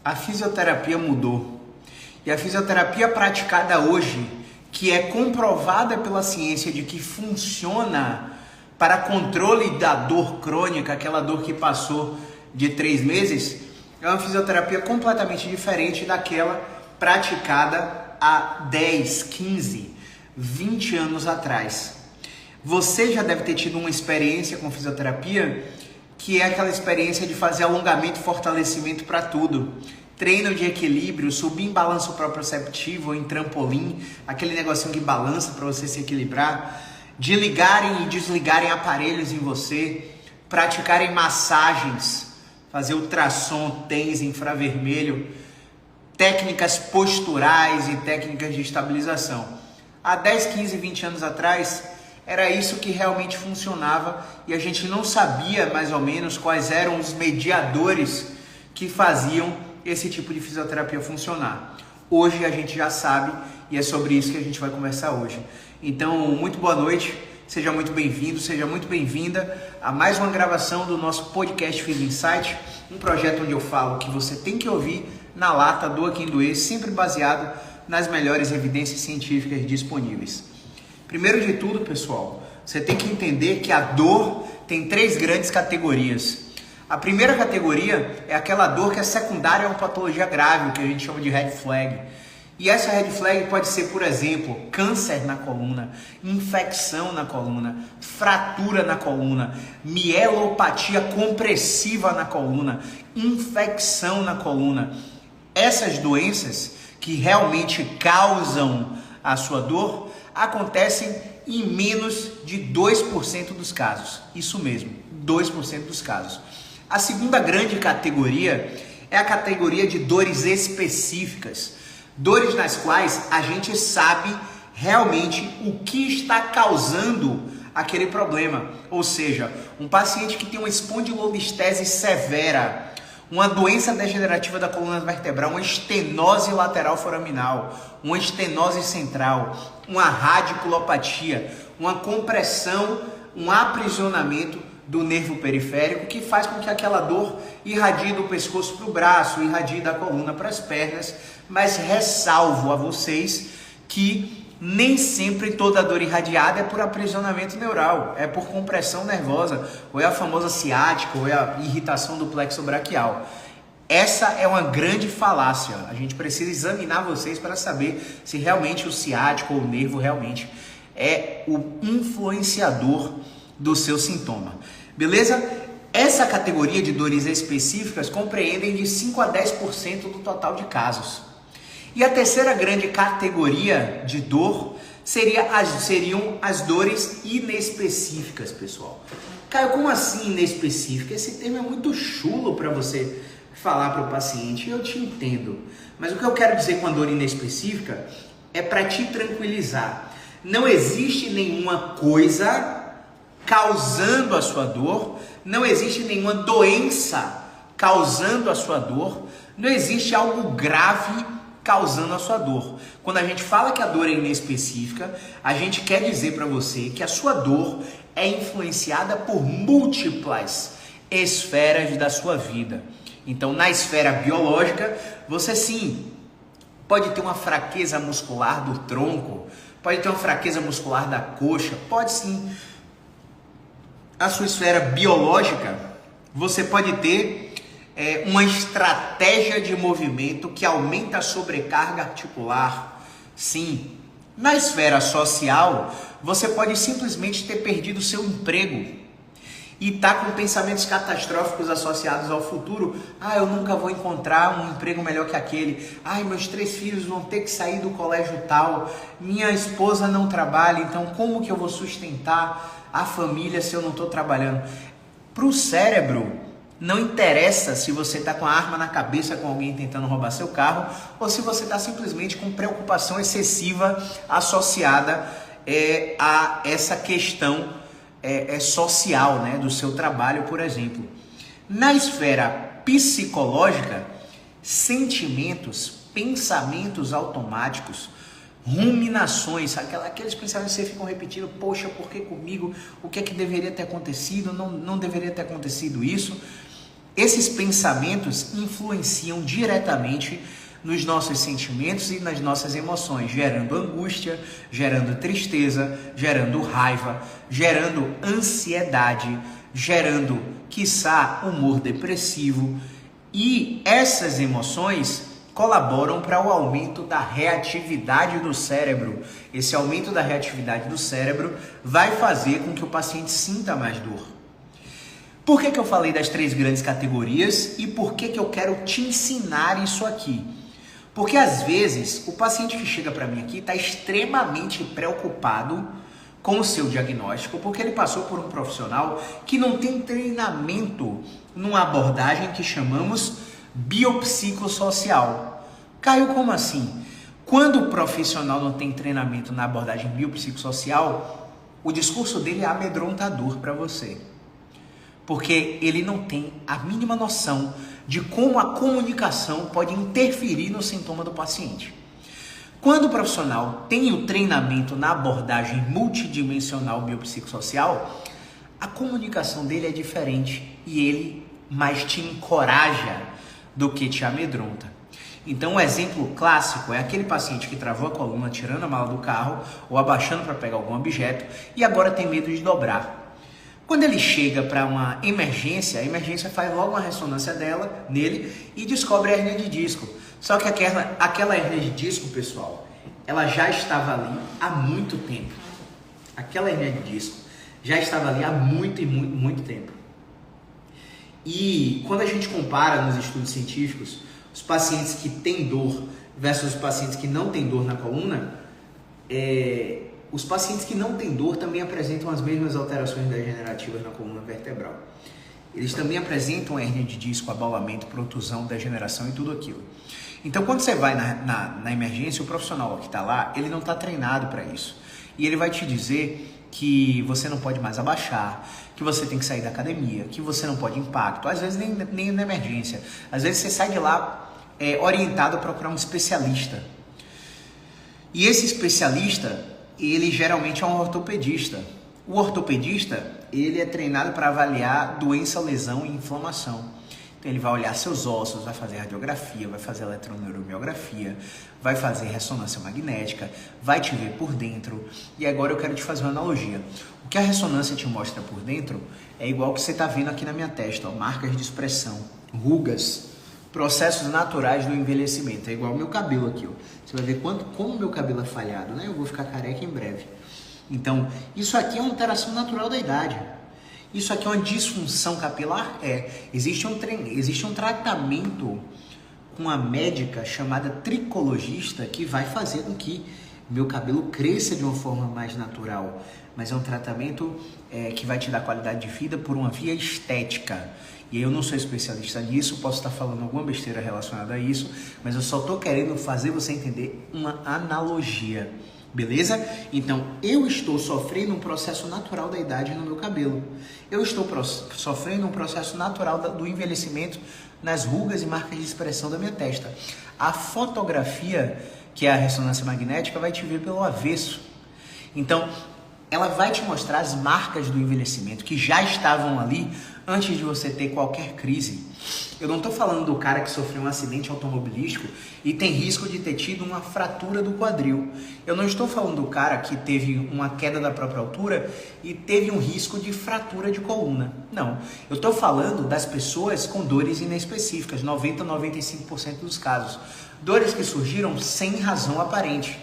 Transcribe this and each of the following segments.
A fisioterapia mudou. E a fisioterapia praticada hoje, que é comprovada pela ciência de que funciona para controle da dor crônica, aquela dor que passou de 3 meses, é uma fisioterapia completamente diferente daquela praticada há 10, 15, 20 anos atrás. Você já deve ter tido uma experiência com fisioterapia, que é aquela experiência de fazer alongamento e fortalecimento para tudo. Treino de equilíbrio, subir em balanço proprioceptivo ou em trampolim, aquele negocinho que balança para você se equilibrar, de ligarem e desligarem aparelhos em você, praticarem massagens, fazer ultrassom, TENS, infravermelho, técnicas posturais e técnicas de estabilização. Há 10, 15, 20 anos atrás, era isso que realmente funcionava e a gente não sabia mais ou menos quais eram os mediadores que faziam esse tipo de fisioterapia funcionar. Hoje a gente já sabe e é sobre isso que a gente vai conversar hoje. Então, muito boa noite, seja muito bem-vindo, seja muito bem-vinda a mais uma gravação do nosso podcast Physio Insight, um projeto onde eu falo que você tem que ouvir na lata, doa quem doer, sempre baseado nas melhores evidências científicas disponíveis. Primeiro de tudo, pessoal, você tem que entender que a dor tem 3 grandes categorias. A primeira categoria é aquela dor que é secundária a uma patologia grave, o que a gente chama de red flag. E essa red flag pode ser, por exemplo, câncer na coluna, infecção na coluna, fratura na coluna, mielopatia compressiva na coluna, infecção na coluna. Essas doenças que realmente causam a sua dor acontecem em menos de 2% dos casos. Isso mesmo, 2% dos casos. A segunda grande categoria é a categoria de dores específicas. Dores nas quais a gente sabe realmente o que está causando aquele problema. Ou seja, um paciente que tem uma espondilolistese severa, uma doença degenerativa da coluna vertebral, uma estenose lateral foraminal, uma estenose central, uma radiculopatia, uma compressão, um aprisionamento do nervo periférico que faz com que aquela dor irradie do pescoço para o braço, irradie da coluna para as pernas, mas ressalvo a vocês que nem sempre toda dor irradiada é por aprisionamento neural, é por compressão nervosa, ou é a famosa ciática, ou é a irritação do plexo braquial. Essa é uma grande falácia, a gente precisa examinar vocês para saber se realmente o ciático ou o nervo realmente é o influenciador do seu sintoma. Beleza? Essa categoria de dores específicas compreendem de 5 a 10% do total de casos. E a terceira grande categoria de dor seriam as dores inespecíficas, pessoal. Caio, como assim inespecífica? Esse termo é muito chulo para você falar para o paciente, eu te entendo. Mas o que eu quero dizer com a dor inespecífica é para te tranquilizar. Não existe nenhuma coisa causando a sua dor, não existe nenhuma doença causando a sua dor, não existe algo grave causando a sua dor. Quando a gente fala que a dor é inespecífica, a gente quer dizer para você que a sua dor é influenciada por múltiplas esferas da sua vida. Então, na esfera biológica, você sim pode ter uma fraqueza muscular do tronco, pode ter uma fraqueza muscular da coxa, pode sim. Na sua esfera biológica, você pode ter uma estratégia de movimento que aumenta a sobrecarga articular. Sim. Na esfera social, você pode simplesmente ter perdido seu emprego e tá com pensamentos catastróficos associados ao futuro. Ah, eu nunca vou encontrar um emprego melhor que aquele. Ai, meus 3 filhos vão ter que sair do colégio tal. Minha esposa não trabalha, então como que eu vou sustentar a família se eu não estou trabalhando? Para o cérebro, não interessa se você está com a arma na cabeça com alguém tentando roubar seu carro ou se você está simplesmente com preocupação excessiva associada a essa questão social, né, do seu trabalho, por exemplo. Na esfera psicológica, sentimentos, pensamentos automáticos, ruminações, aqueles pensamentos que você ficam repetindo, poxa, por que comigo? O que é que deveria ter acontecido? Não deveria ter acontecido isso. Esses pensamentos influenciam diretamente nos nossos sentimentos e nas nossas emoções, gerando angústia, gerando tristeza, gerando raiva, gerando ansiedade, gerando, quiçá, humor depressivo. E essas emoções colaboram para o aumento da reatividade do cérebro. Esse aumento da reatividade do cérebro vai fazer com que o paciente sinta mais dor. Por que eu falei das 3 grandes categorias e por que eu quero te ensinar isso aqui? Porque às vezes o paciente que chega para mim aqui está extremamente preocupado com o seu diagnóstico, porque ele passou por um profissional que não tem treinamento numa abordagem que chamamos biopsicossocial. Caio, como assim? Quando o profissional não tem treinamento na abordagem biopsicossocial, o discurso dele é amedrontador para você. Porque ele não tem a mínima noção de como a comunicação pode interferir no sintoma do paciente. Quando o profissional tem o treinamento na abordagem multidimensional biopsicossocial, a comunicação dele é diferente e ele mais te encoraja do que te amedronta. Então, um exemplo clássico é aquele paciente que travou a coluna tirando a mala do carro ou abaixando para pegar algum objeto e agora tem medo de dobrar. Quando ele chega para uma emergência, a emergência faz logo uma ressonância nele e descobre a hérnia de disco. Só que aquela hérnia de disco, pessoal, ela já estava ali há muito tempo. Aquela hérnia de disco já estava ali há muito tempo. E quando a gente compara nos estudos científicos os pacientes que têm dor versus os pacientes que não têm dor na coluna, os pacientes que não têm dor também apresentam as mesmas alterações degenerativas na coluna vertebral. Eles também apresentam hérnia de disco, abaulamento, protusão, degeneração e tudo aquilo. Então, quando você vai na emergência, o profissional que está lá, ele não está treinado para isso. E ele vai te dizer que você não pode mais abaixar, que você tem que sair da academia, que você não pode impacto, às vezes nem na emergência. Às vezes você sai de lá orientado a procurar um especialista. E esse especialista, ele geralmente é um ortopedista. O ortopedista, ele é treinado para avaliar doença, lesão e inflamação. Então ele vai olhar seus ossos, vai fazer radiografia, vai fazer eletroneuromiografia, vai fazer ressonância magnética, vai te ver por dentro. E agora eu quero te fazer uma analogia. O que a ressonância te mostra por dentro é igual ao que você está vendo aqui na minha testa, ó, marcas de expressão, rugas, processos naturais do envelhecimento. É igual ao meu cabelo aqui, ó. Você vai ver como meu cabelo é falhado, né? Eu vou ficar careca em breve. Então, isso aqui é uma alteração natural da idade. Isso aqui é uma disfunção capilar? Existe um tratamento com uma médica chamada tricologista que vai fazer com que meu cabelo cresça de uma forma mais natural. Mas é um tratamento que vai te dar qualidade de vida por uma via estética. E eu não sou especialista nisso, posso estar falando alguma besteira relacionada a isso, mas eu só estou querendo fazer você entender uma analogia. Beleza? Então, eu estou sofrendo um processo natural da idade no meu cabelo. Eu estou sofrendo um processo natural do envelhecimento nas rugas e marcas de expressão da minha testa. A fotografia, que é a ressonância magnética, vai te ver pelo avesso. Então, ela vai te mostrar as marcas do envelhecimento que já estavam ali antes de você ter qualquer crise. Eu não estou falando do cara que sofreu um acidente automobilístico e tem risco de ter tido uma fratura do quadril. Eu não estou falando do cara que teve uma queda da própria altura e teve um risco de fratura de coluna. Não. Eu estou falando das pessoas com dores inespecíficas, 90% a 95% dos casos. Dores que surgiram sem razão aparente.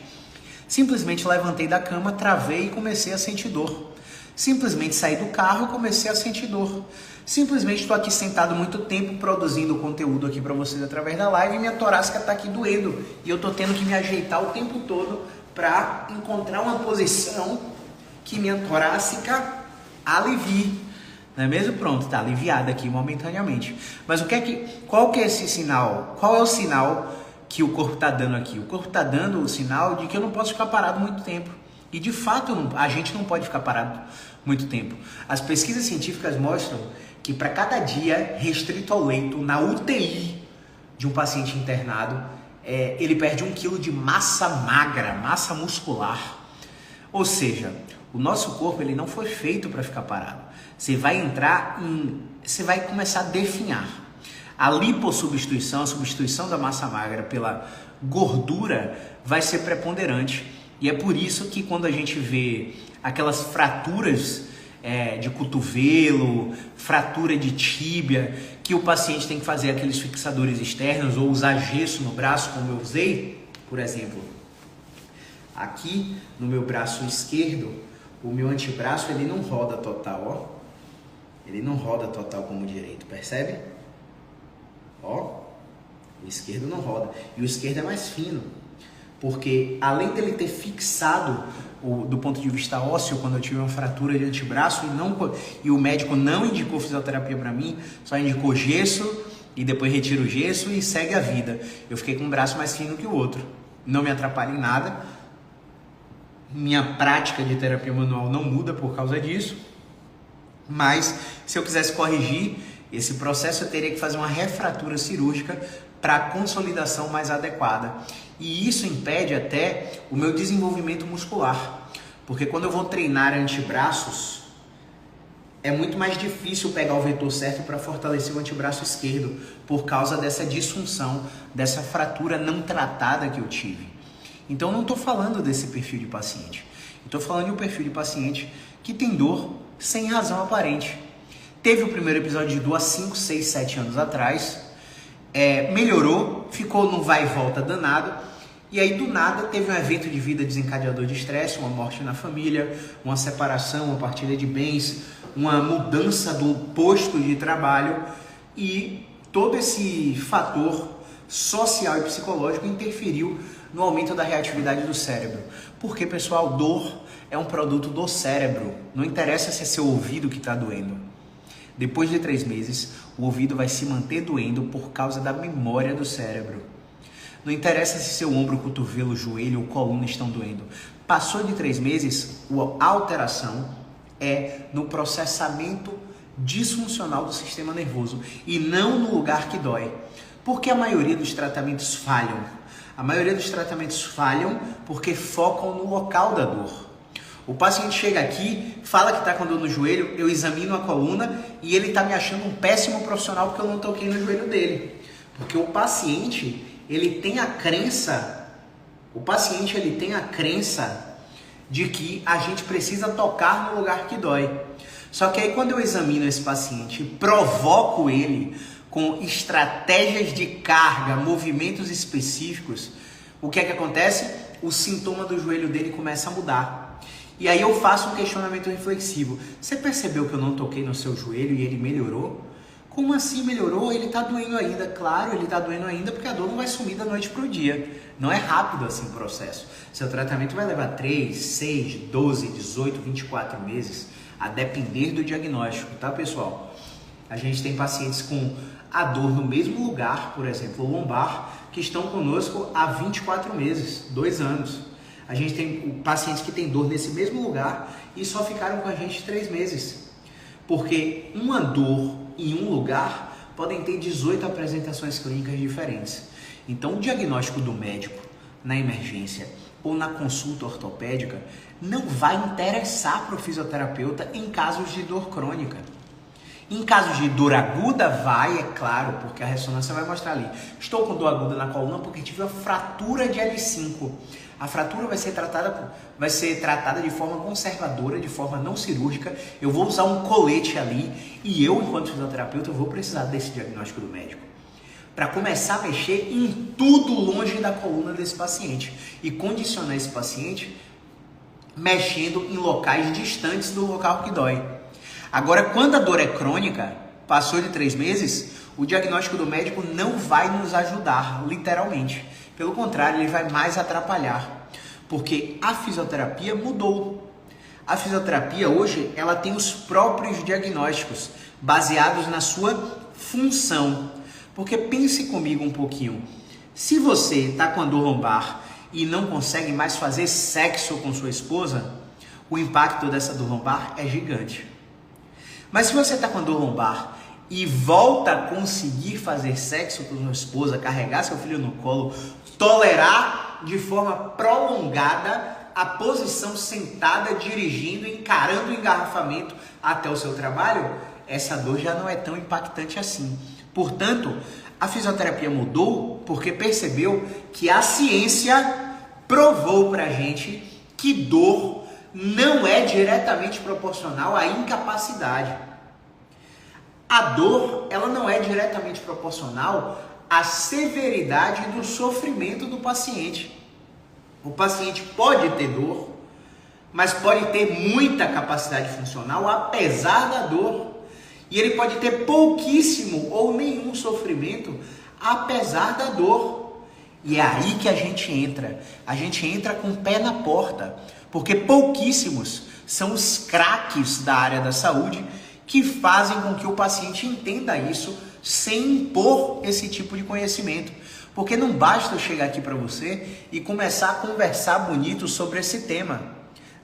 Simplesmente levantei da cama, travei e comecei a sentir dor. Simplesmente saí do carro e comecei a sentir dor. Simplesmente estou aqui sentado muito tempo produzindo conteúdo aqui para vocês através da live e minha torácica está aqui doendo. E eu estou tendo que me ajeitar o tempo todo para encontrar uma posição que minha torácica alivie. Não é mesmo? Pronto, está aliviada aqui momentaneamente. Mas qual que é esse sinal? Qual é o sinal que o corpo está dando aqui? O corpo está dando o sinal de que eu não posso ficar parado muito tempo. E de fato, a gente não pode ficar parado muito tempo. As pesquisas científicas mostram que para cada dia restrito ao leito, na UTI de um paciente internado, ele perde 1 quilo de massa magra, massa muscular. Ou seja, O nosso corpo ele não foi feito para ficar parado. Você vai começar a definhar. A lipossubstituição, a substituição da massa magra pela gordura vai ser preponderante. E é por isso que quando a gente vê aquelas fraturas de cotovelo, fratura de tíbia, que o paciente tem que fazer aqueles fixadores externos ou usar gesso no braço, como eu usei, por exemplo, aqui no meu braço esquerdo, o meu antebraço ele não roda total, ó. Ele não roda total como o direito, percebe? Ó, o esquerdo não roda. E o esquerdo é mais fino, porque além dele ter fixado do ponto de vista ósseo, quando eu tive uma fratura de antebraço e o médico não indicou fisioterapia para mim, só indicou gesso e depois retira o gesso e segue a vida. Eu fiquei com um braço mais fino que o outro. Não me atrapalha em nada. Minha prática de terapia manual não muda por causa disso. Mas se eu quisesse corrigir esse processo, eu teria que fazer uma refratura cirúrgica para a consolidação mais adequada. E isso impede até o meu desenvolvimento muscular. Porque quando eu vou treinar antebraços, é muito mais difícil pegar o vetor certo para fortalecer o antebraço esquerdo, por causa dessa disfunção, dessa fratura não tratada que eu tive. Então não estou falando desse perfil de paciente. Estou falando de um perfil de paciente que tem dor sem razão aparente. Teve o primeiro episódio de dor há 5, 6, 7 anos atrás, melhorou, ficou no vai e volta danado, e aí do nada teve um evento de vida desencadeador de estresse, uma morte na família, uma separação, uma partilha de bens, uma mudança do posto de trabalho, e todo esse fator social e psicológico interferiu no aumento da reatividade do cérebro. Porque, pessoal, dor é um produto do cérebro. Não interessa se é seu ouvido que está doendo. Depois de 3 meses, o ouvido vai se manter doendo por causa da memória do cérebro. Não interessa se seu ombro, cotovelo, joelho ou coluna estão doendo. Passou de 3 meses, a alteração é no processamento disfuncional do sistema nervoso e não no lugar que dói. Porque a maioria dos tratamentos falham. A maioria dos tratamentos falham porque focam no local da dor. O paciente chega aqui, fala que está com dor no joelho, eu examino a coluna e ele está me achando um péssimo profissional porque eu não toquei no joelho dele. Porque o paciente, ele tem a crença de que a gente precisa tocar no lugar que dói. Só que aí quando eu examino esse paciente, provoco ele com estratégias de carga, movimentos específicos, o que é que acontece? O sintoma do joelho dele começa a mudar. E aí eu faço um questionamento reflexivo. Você percebeu que eu não toquei no seu joelho e ele melhorou? Como assim melhorou? Ele está doendo ainda. Claro, ele está doendo ainda porque a dor não vai sumir da noite para o dia. Não é rápido assim o processo. Seu tratamento vai levar 3, 6, 12, 18, 24 meses, a depender do diagnóstico, tá, pessoal? A gente tem pacientes com a dor no mesmo lugar, por exemplo, o lombar, que estão conosco há 24 meses, 2 anos. A gente tem pacientes que têm dor nesse mesmo lugar e só ficaram com a gente 3 meses. Porque uma dor em um lugar podem ter 18 apresentações clínicas diferentes. Então, o diagnóstico do médico na emergência ou na consulta ortopédica não vai interessar para o fisioterapeuta em casos de dor crônica. Em casos de dor aguda, vai, é claro, porque a ressonância vai mostrar ali. Estou com dor aguda na coluna porque tive uma fratura de L5. A fratura vai ser tratada de forma conservadora, de forma não cirúrgica. Eu vou usar um colete ali e eu, enquanto fisioterapeuta, eu vou precisar desse diagnóstico do médico para começar a mexer em tudo longe da coluna desse paciente e condicionar esse paciente mexendo em locais distantes do local que dói. Agora, quando a dor é crônica, passou de 3 meses, o diagnóstico do médico não vai nos ajudar, literalmente. Pelo contrário, ele vai mais atrapalhar, porque a fisioterapia mudou. A fisioterapia hoje, ela tem os próprios diagnósticos, baseados na sua função. Porque pense comigo um pouquinho, se você está com a dor lombar e não consegue mais fazer sexo com sua esposa, o impacto dessa dor lombar é gigante. Mas se você está com a dor lombar e volta a conseguir fazer sexo com sua esposa, carregar seu filho no colo, tolerar de forma prolongada a posição sentada, dirigindo, encarando o engarrafamento até o seu trabalho, essa dor já não é tão impactante assim. Portanto, a fisioterapia mudou porque percebeu que a ciência provou pra gente que dor não é diretamente proporcional à incapacidade. A dor, ela não é diretamente proporcional à severidade do sofrimento do paciente. O paciente pode ter dor, mas pode ter muita capacidade funcional apesar da dor. E ele pode ter pouquíssimo ou nenhum sofrimento apesar da dor. E é aí que a gente entra. A gente entra com o pé na porta, porque pouquíssimos são os craques da área da saúde que fazem com que o paciente entenda isso sem impor esse tipo de conhecimento. Porque não basta eu chegar aqui para você e começar a conversar bonito sobre esse tema.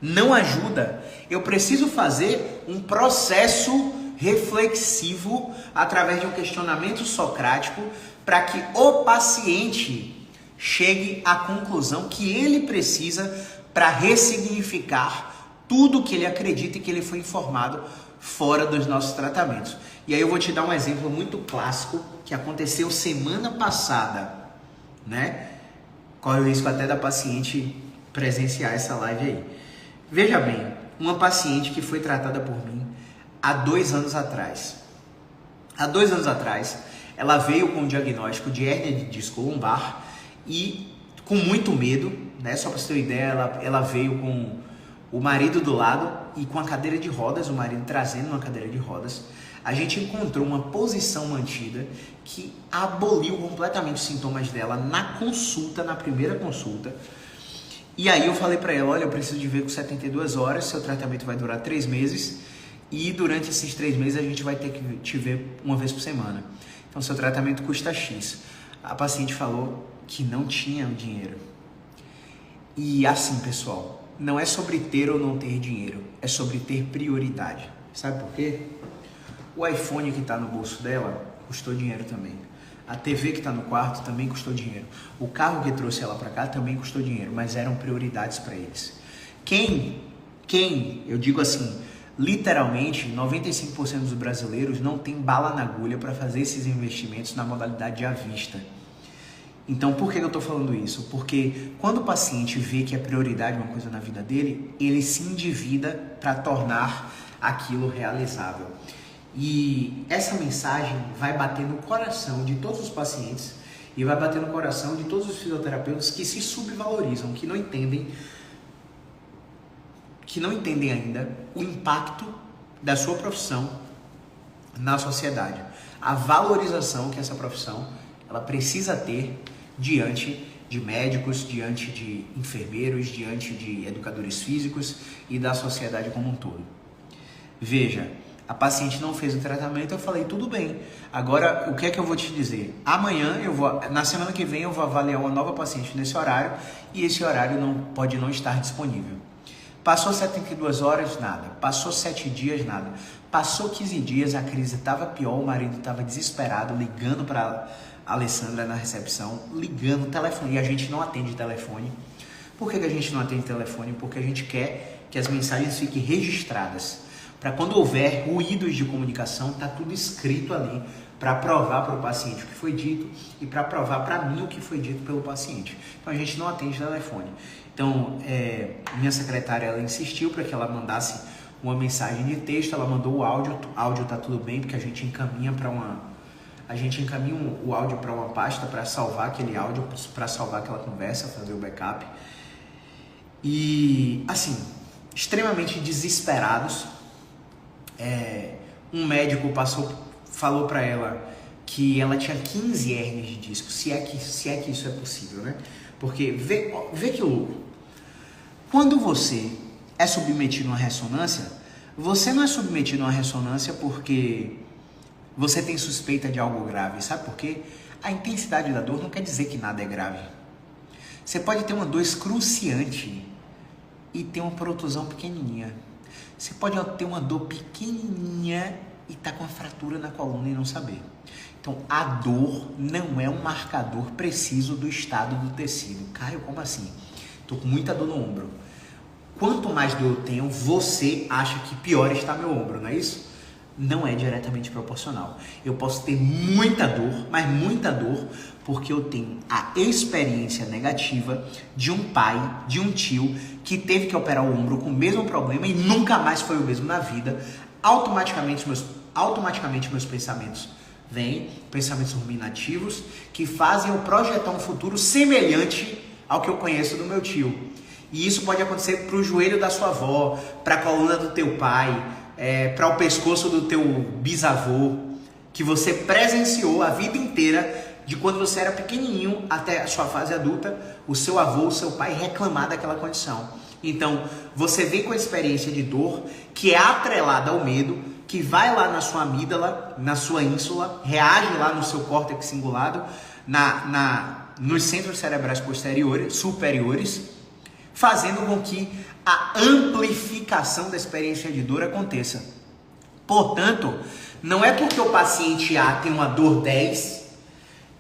Não ajuda. Eu preciso fazer um processo reflexivo através de um questionamento socrático para que o paciente chegue à conclusão que ele precisa para ressignificar tudo que ele acredita e que ele foi informado fora dos nossos tratamentos. E aí eu vou te dar um exemplo muito clássico que aconteceu semana passada, né? Corre o risco até da paciente presenciar essa live aí. Veja bem, uma paciente que foi tratada por mim há 2 anos atrás. Há 2 anos atrás, ela veio com um diagnóstico de hérnia de disco lombar e com muito medo, né? Só para você ter uma ideia, ela veio com o marido do lado e com a cadeira de rodas, o marido trazendo uma cadeira de rodas. A gente encontrou uma posição mantida que aboliu completamente os sintomas dela na consulta, na primeira consulta. E aí eu falei para ela, olha, eu preciso de ver com 72 horas, seu tratamento vai durar 3 meses e durante esses 3 meses a gente vai ter que te ver uma vez por semana. Então seu tratamento custa X. A paciente falou que não tinha dinheiro. E assim, pessoal, não é sobre ter ou não ter dinheiro, é sobre ter prioridade. Sabe por quê? O iPhone que está no bolso dela custou dinheiro também. A TV que está no quarto também custou dinheiro. O carro que trouxe ela para cá também custou dinheiro, mas eram prioridades para eles. Eu digo assim, literalmente, 95% dos brasileiros não tem bala na agulha para fazer esses investimentos na modalidade de à vista. Então, por que eu estou falando isso? Porque quando o paciente vê que é prioridade uma coisa na vida dele, ele se endivida para tornar aquilo realizável. E essa mensagem vai bater no coração de todos os pacientes e vai bater no coração de todos os fisioterapeutas que se subvalorizam, que não entendem ainda o impacto da sua profissão na sociedade. A valorização que essa profissão ela precisa ter diante de médicos, diante de enfermeiros, diante de educadores físicos e da sociedade como um todo. Veja, a paciente não fez o tratamento, eu falei, tudo bem. Agora, o que é que eu vou te dizer? Amanhã, na semana que vem, eu vou avaliar uma nova paciente nesse horário e esse horário pode não estar disponível. Passou 72 horas, nada. Passou 7 dias, nada. Passou 15 dias, a crise estava pior, o marido estava desesperado, ligando para a Alessandra na recepção, ligando, telefone, e a gente não atende telefone. Por que a gente não atende telefone? Porque a gente quer que as mensagens fiquem registradas. Para quando houver ruídos de comunicação, tá tudo escrito ali para provar para o paciente o que foi dito e para provar para mim o que foi dito pelo paciente. Então a gente não atende telefone. Então minha secretária ela insistiu para que ela mandasse uma mensagem de texto, ela mandou o áudio tá tudo bem porque a gente encaminha o áudio para uma pasta para salvar aquele áudio, para salvar aquela conversa, fazer o backup. E assim, extremamente desesperados. Um médico falou para ela que ela tinha 15 hérnias de disco, se é que isso é possível, né? Porque vê que louco. Quando você é submetido a uma ressonância, você não é submetido a uma ressonância porque você tem suspeita de algo grave, sabe por quê? A intensidade da dor não quer dizer que nada é grave. Você pode ter uma dor excruciante e ter uma protusão pequenininha. Você pode ter uma dor pequenininha e estar com uma fratura na coluna e não saber. Então, a dor não é um marcador preciso do estado do tecido. Caio, como assim? Estou com muita dor no ombro. quanto mais dor eu tenho, você acha que pior está meu ombro, não é isso? Não é diretamente proporcional. Eu posso ter muita dor, mas muita dor, porque eu tenho a experiência negativa de um pai, de um tio, que teve que operar o ombro com o mesmo problema e nunca mais foi o mesmo na vida. Automaticamente meus pensamentos vêm, pensamentos ruminativos, que fazem eu projetar um futuro semelhante ao que eu conheço do meu tio. E isso pode acontecer para o joelho da sua avó, para a coluna do teu pai, para o pescoço do teu bisavô, que você presenciou a vida inteira, de quando você era pequenininho até a sua fase adulta, o seu avô, o seu pai reclamar daquela condição. Então, você vem com a experiência de dor, que é atrelada ao medo, que vai lá na sua amígdala, na sua ínsula, reage lá no seu córtex cingulado, nos centros cerebrais superiores, fazendo com que a amplificação da experiência de dor aconteça. Portanto, não é porque o paciente A tem uma dor 10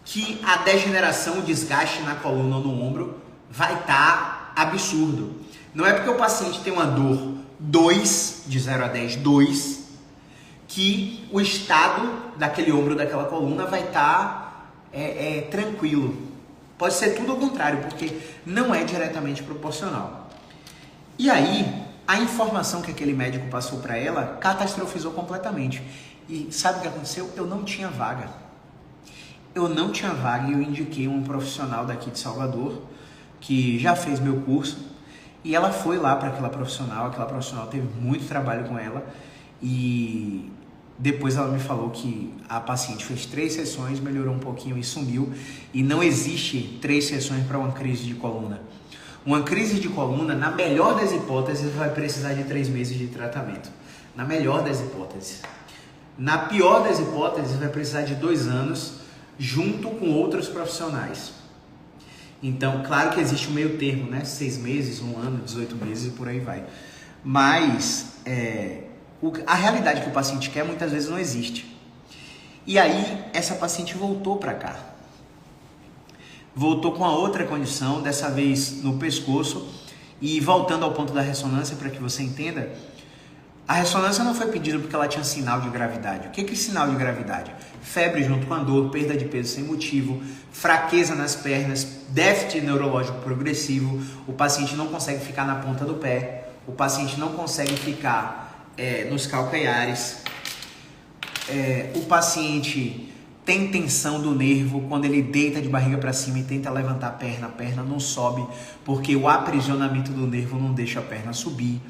que a degeneração, o desgaste na coluna ou no ombro vai estar absurdo. Não é porque o paciente tem uma dor 2, de 0 a 10, 2, que o estado daquele ombro, daquela coluna vai estar tranquilo. Pode ser tudo ao contrário, porque não é diretamente proporcional. E aí, a informação que aquele médico passou para ela catastrofizou completamente. E sabe o que aconteceu? Eu não tinha vaga. E eu indiquei um profissional daqui de Salvador, que já fez meu curso, e ela foi lá para aquela profissional teve muito trabalho com ela, e depois ela me falou que a paciente fez 3 sessões, melhorou um pouquinho e sumiu, e não existe 3 sessões para uma crise de coluna. Uma crise de coluna, na melhor das hipóteses, vai precisar de 3 meses de tratamento. Na melhor das hipóteses. Na pior das hipóteses, vai precisar de 2 anos, junto com outros profissionais. Então, claro que existe um meio termo, né? 6 meses, 1 ano, 18 meses e por aí vai. Mas a realidade que o paciente quer muitas vezes não existe. E aí, essa paciente voltou para cá. Voltou com a outra condição, dessa vez no pescoço. E voltando ao ponto da ressonância, para que você entenda, a ressonância não foi pedida porque ela tinha sinal de gravidade. O que é sinal de gravidade? Febre junto com a dor, perda de peso sem motivo, fraqueza nas pernas, déficit neurológico progressivo, o paciente não consegue ficar na ponta do pé, o paciente não consegue ficar nos calcanhares, o paciente tem tensão do nervo quando ele deita de barriga para cima e tenta levantar a perna não sobe, porque o aprisionamento do nervo não deixa a perna subir.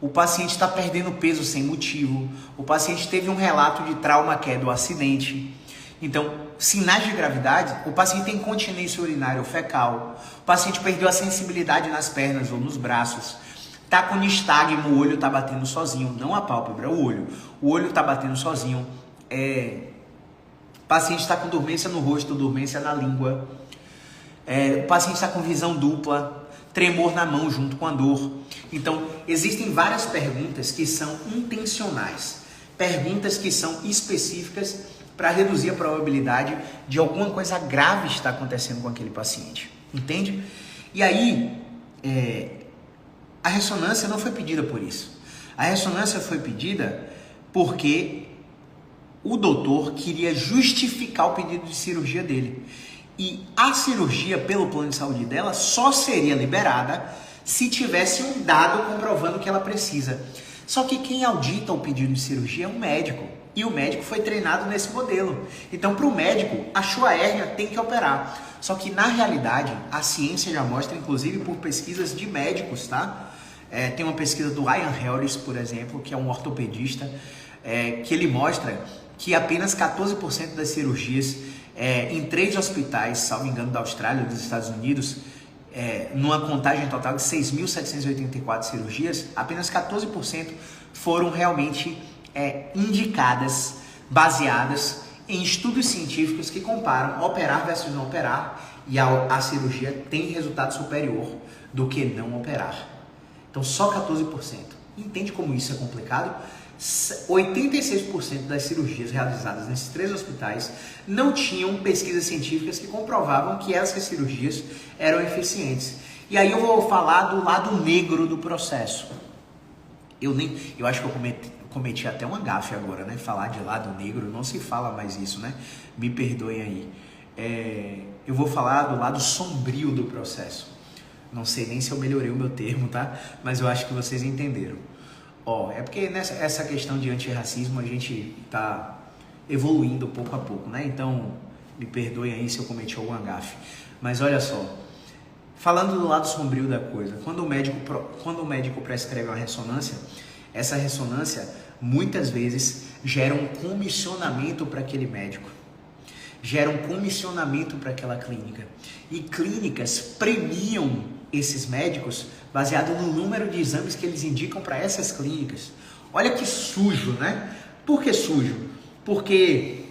O paciente está perdendo peso sem motivo, o paciente teve um relato de trauma, queda ou acidente. Então, sinais de gravidade, o paciente tem incontinência urinária ou fecal, o paciente perdeu a sensibilidade nas pernas ou nos braços, está com nistagmo, o olho está batendo sozinho, não a pálpebra, o olho está batendo sozinho, o paciente está com dormência no rosto, dormência na língua, o paciente está com visão dupla, tremor na mão junto com a dor. Então, existem várias perguntas que são intencionais, perguntas que são específicas para reduzir a probabilidade de alguma coisa grave estar acontecendo com aquele paciente, entende? E aí, a ressonância não foi pedida por isso. A ressonância foi pedida porque o doutor queria justificar o pedido de cirurgia dele. E a cirurgia, pelo plano de saúde dela, só seria liberada se tivesse um dado comprovando que ela precisa. Só que quem audita o pedido de cirurgia é um médico. E o médico foi treinado nesse modelo. Então, para o médico, achou a hérnia, tem que operar. Só que, na realidade, a ciência já mostra, inclusive por pesquisas de médicos, tá? Tem uma pesquisa do Ian Harris, por exemplo, que é um ortopedista, que ele mostra que apenas 14% das cirurgias em 3 hospitais, salvo engano, da Austrália ou dos Estados Unidos, numa contagem total de 6.784 cirurgias, apenas 14% foram realmente indicadas, baseadas em estudos científicos que comparam operar versus não operar, e a cirurgia tem resultado superior do que não operar. Então, só 14%. Entende como isso é complicado? 86% das cirurgias realizadas nesses 3 hospitais não tinham pesquisas científicas que comprovavam que essas cirurgias eram eficientes. E aí eu vou falar do lado negro do processo. Eu acho que eu cometi até uma gafe agora, né? Falar de lado negro, não se fala mais isso, né? Me perdoem aí. Eu vou falar do lado sombrio do processo. Não sei nem se eu melhorei o meu termo, tá? Mas eu acho que vocês entenderam. É porque essa questão de antirracismo a gente tá evoluindo pouco a pouco, né? Então, me perdoem aí se eu cometi alguma gafe. Mas olha só, falando do lado sombrio da coisa, quando o médico prescreve uma ressonância, essa ressonância muitas vezes gera um comissionamento para aquele médico, gera um comissionamento para aquela clínica. E clínicas premiam esses médicos baseado no número de exames que eles indicam para essas clínicas. Olha que sujo, né? Por que sujo? Porque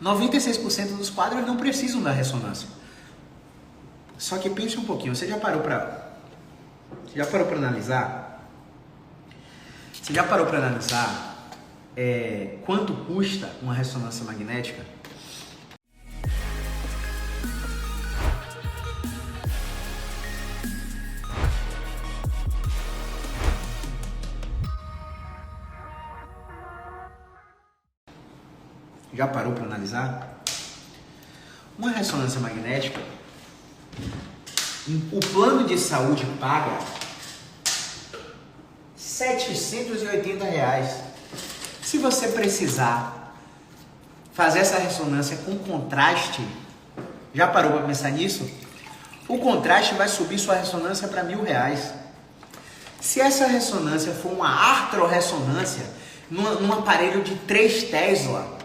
96% dos quadros não precisam da ressonância. Só que pense um pouquinho, você já parou para analisar? Você já parou para analisar quanto custa uma ressonância magnética? Já parou para analisar? Uma ressonância magnética, o plano de saúde paga R$ 780. Se você precisar fazer essa ressonância com contraste, já parou para pensar nisso? O contraste vai subir sua ressonância para R$ 1.000. Se essa ressonância for uma artrorressonância, num aparelho de 3 Tesla,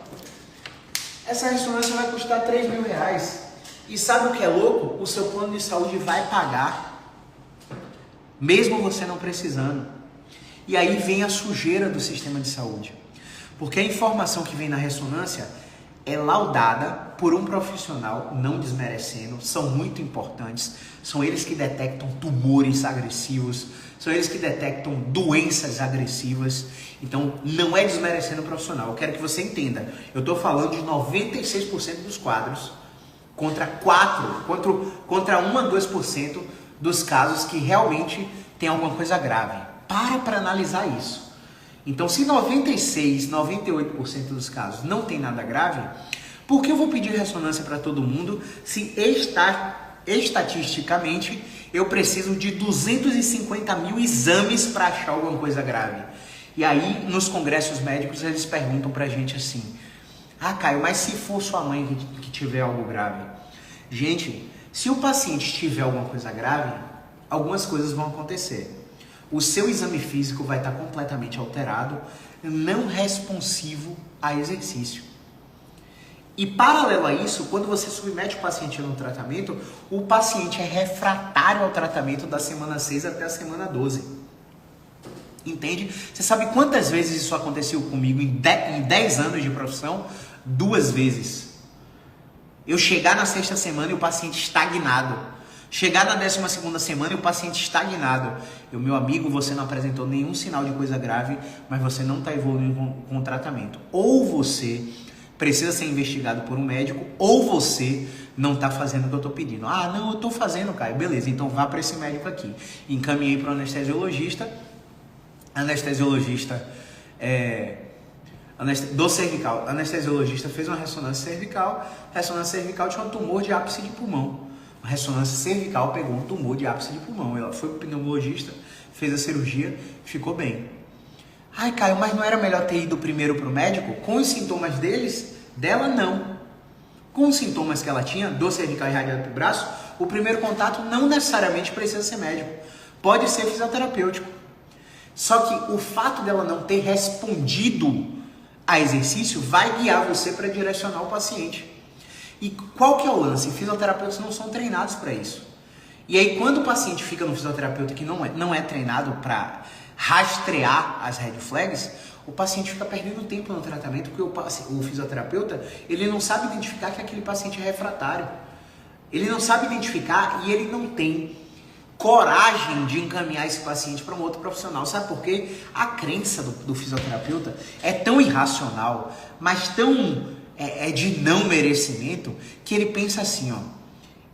essa ressonância vai custar R$3.000. E sabe o que é louco? O seu plano de saúde vai pagar, mesmo você não precisando. E aí vem a sujeira do sistema de saúde. Porque a informação que vem na ressonância é laudada por um profissional, não desmerecendo, são muito importantes. São eles que detectam tumores agressivos, são eles que detectam doenças agressivas. Então, não é desmerecendo o profissional. Eu quero que você entenda. Eu estou falando de 96% dos quadros contra 1 a 2% dos casos que realmente tem alguma coisa grave. Para analisar isso. Então, se 96, 98% dos casos não tem nada grave, por que eu vou pedir ressonância para todo mundo se estatisticamente eu preciso de 250 mil exames para achar alguma coisa grave? E aí, nos congressos médicos, eles perguntam pra gente assim: Caio, mas se for sua mãe que tiver algo grave? Gente, se o paciente tiver alguma coisa grave, algumas coisas vão acontecer. O seu exame físico vai estar completamente alterado, não responsivo a exercício. E paralelo a isso, quando você submete o paciente no tratamento, o paciente é refratário ao tratamento da semana 6 até a semana 12. Entende? Você sabe quantas vezes isso aconteceu comigo em 10 anos de profissão? 2 vezes. Eu chegar na 6ª semana e o paciente estagnado. Chegar na 12ª semana e o paciente estagnado. Meu amigo, você não apresentou nenhum sinal de coisa grave, mas você não está evoluindo com o tratamento. Ou você precisa ser investigado por um médico, ou você não está fazendo o que eu estou pedindo. Não, eu estou fazendo, Caio. Beleza, então vá para esse médico aqui. Encaminhei para o anestesiologista. Do cervical. A anestesiologista fez uma ressonância cervical. A ressonância cervical tinha um tumor de ápice de pulmão. A ressonância cervical pegou um tumor de ápice de pulmão. Ela foi para o pneumologista, fez a cirurgia, ficou bem. Caio, mas não era melhor ter ido primeiro para o médico? Com os sintomas dela, não. Com os sintomas que ela tinha, dor cervical irradiada para o braço, o primeiro contato não necessariamente precisa ser médico. Pode ser fisioterapêutico. Só que o fato dela não ter respondido a exercício vai guiar você para direcionar o paciente. E qual que é o lance? Fisioterapeutas não são treinados para isso. E aí, quando o paciente fica no fisioterapeuta que não é treinado para rastrear as red flags, o paciente fica perdendo tempo no tratamento, porque o fisioterapeuta ele não sabe identificar que aquele paciente é refratário. Ele não sabe identificar e ele não tem coragem de encaminhar esse paciente para um outro profissional. Sabe por quê? A crença do fisioterapeuta é tão irracional, mas tão de não merecimento, que ele pensa assim,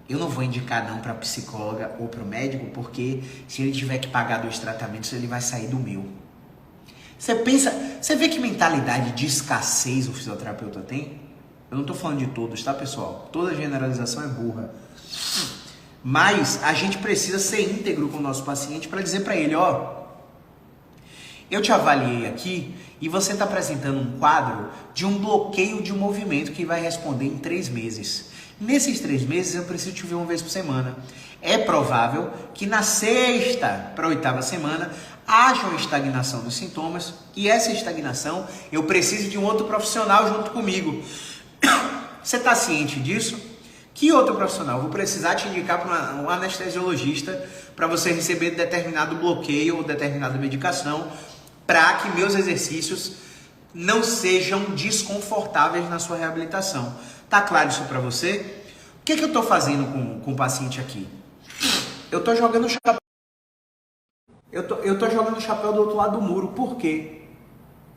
eu não vou indicar não para psicóloga ou para o médico, porque se ele tiver que pagar 2 tratamentos, ele vai sair do meu. Você vê que mentalidade de escassez o fisioterapeuta tem? Eu não estou falando de todos, tá, pessoal? Toda generalização é burra. Mas a gente precisa ser íntegro com o nosso paciente para dizer para ele, ó, eu te avaliei aqui e você está apresentando um quadro de um bloqueio de um movimento que vai responder em 3 meses. Nesses 3 meses eu preciso te ver 1 vez por semana. É provável que na 6ª para 8ª semana haja uma estagnação dos sintomas e essa estagnação eu preciso de um outro profissional junto comigo. Você está ciente disso? Que outro profissional? Vou precisar te indicar para um anestesiologista para você receber determinado bloqueio ou determinada medicação para que meus exercícios não sejam desconfortáveis na sua reabilitação. Tá claro isso para você? O que eu estou fazendo com o paciente aqui? Eu estou jogando o chapéu. Eu tô jogando o chapéu do outro lado do muro. Por quê?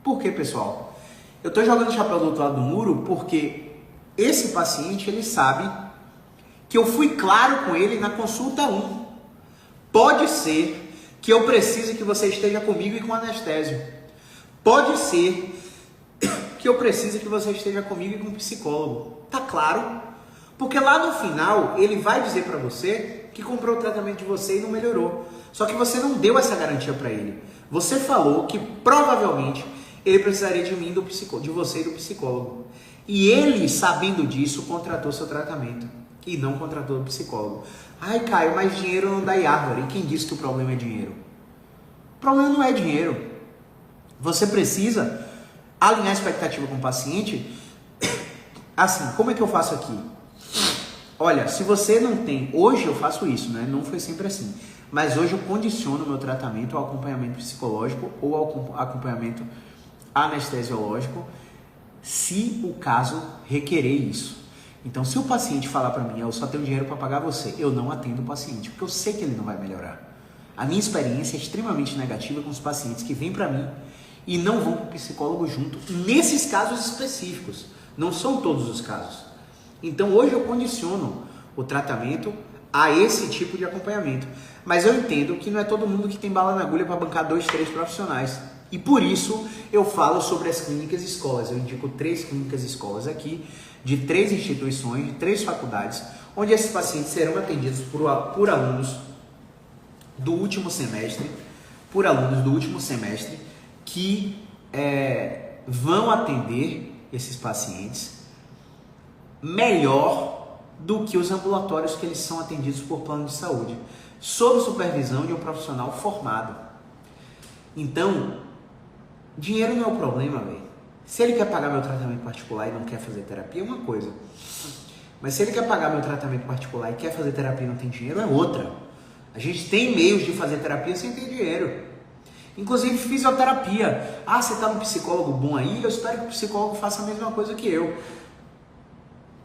Por quê, pessoal? Eu estou jogando o chapéu do outro lado do muro porque esse paciente, ele sabe que eu fui claro com ele na consulta 1. Pode ser que eu precise que você esteja comigo e com anestésio. Pode ser que eu precise que você esteja comigo e com um psicólogo. Tá claro? Porque lá no final, ele vai dizer para você que comprou o tratamento de você e não melhorou. Só que você não deu essa garantia para ele. Você falou que provavelmente ele precisaria de mim, de você e do psicólogo. E ele, sabendo disso, contratou seu tratamento. E não contratou o psicólogo. Ai, Caio, mas dinheiro não dá em árvore. E quem disse que o problema é dinheiro? O problema não é dinheiro. Você precisa alinhar a expectativa com o paciente. Assim, como é que eu faço aqui? Olha, se você não tem... Hoje eu faço isso, né? Não foi sempre assim. Mas hoje eu condiciono o meu tratamento ao acompanhamento psicológico ou ao acompanhamento anestesiológico, se o caso requerer isso. Então, se o paciente falar para mim, eu só tenho dinheiro para pagar você, eu não atendo o paciente, porque eu sei que ele não vai melhorar. A minha experiência é extremamente negativa com os pacientes que vêm para mim e não vão para o psicólogo junto, nesses casos específicos. Não são todos os casos. Então, hoje eu condiciono o tratamento a esse tipo de acompanhamento. Mas eu entendo que não é todo mundo que tem bala na agulha para bancar 2, 3 profissionais. E por isso eu falo sobre as clínicas e escolas. Eu indico 3 clínicas e escolas aqui, de 3 instituições, de 3 faculdades, onde esses pacientes serão atendidos por alunos do último semestre, que vão atender esses pacientes melhor do que os ambulatórios que eles são atendidos por plano de saúde, sob supervisão de um profissional formado. Então, dinheiro não é o problema, velho. Se ele quer pagar meu tratamento particular e não quer fazer terapia, é uma coisa. Mas se ele quer pagar meu tratamento particular e quer fazer terapia e não tem dinheiro, é outra. A gente tem meios de fazer terapia sem ter dinheiro. Inclusive fisioterapia. Ah, você está no psicólogo bom aí? Eu espero que o psicólogo faça a mesma coisa que eu.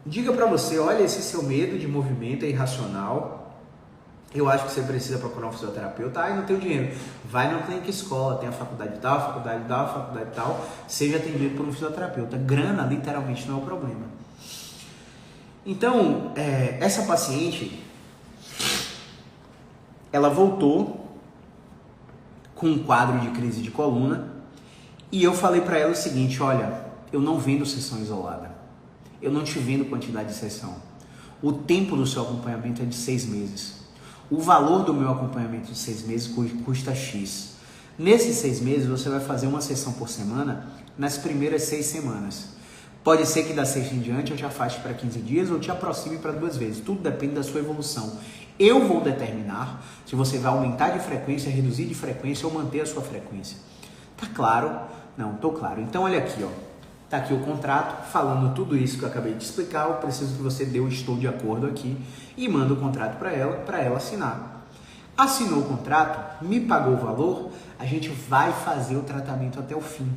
Diga para você, olha, esse seu medo de movimento é irracional. Eu acho que você precisa procurar um fisioterapeuta. Ah, eu não tenho dinheiro. Vai na clínica escola, tem a faculdade tal, a faculdade tal, a faculdade tal. Seja atendido por um fisioterapeuta. Grana, literalmente, não é o problema. Então, essa paciente, ela voltou com um quadro de crise de coluna e eu falei para ela o seguinte, olha, eu não vendo sessão isolada. Eu não te vendo quantidade de sessão. O tempo do seu acompanhamento é de 6 meses. O valor do meu acompanhamento de 6 meses custa X. Nesses 6 meses, você vai fazer uma sessão por semana nas primeiras 6 semanas. Pode ser que da 6ª em diante eu te afaste para 15 dias ou te aproxime para 2 vezes. Tudo depende da sua evolução. Eu vou determinar se você vai aumentar de frequência, reduzir de frequência ou manter a sua frequência. Tá claro? Não, tô claro. Então, olha aqui, ó. Tá aqui o contrato, falando tudo isso que eu acabei de explicar. Eu preciso que você dê o estou de acordo aqui e manda o contrato para ela assinar. Assinou o contrato, me pagou o valor, a gente vai fazer o tratamento até o fim.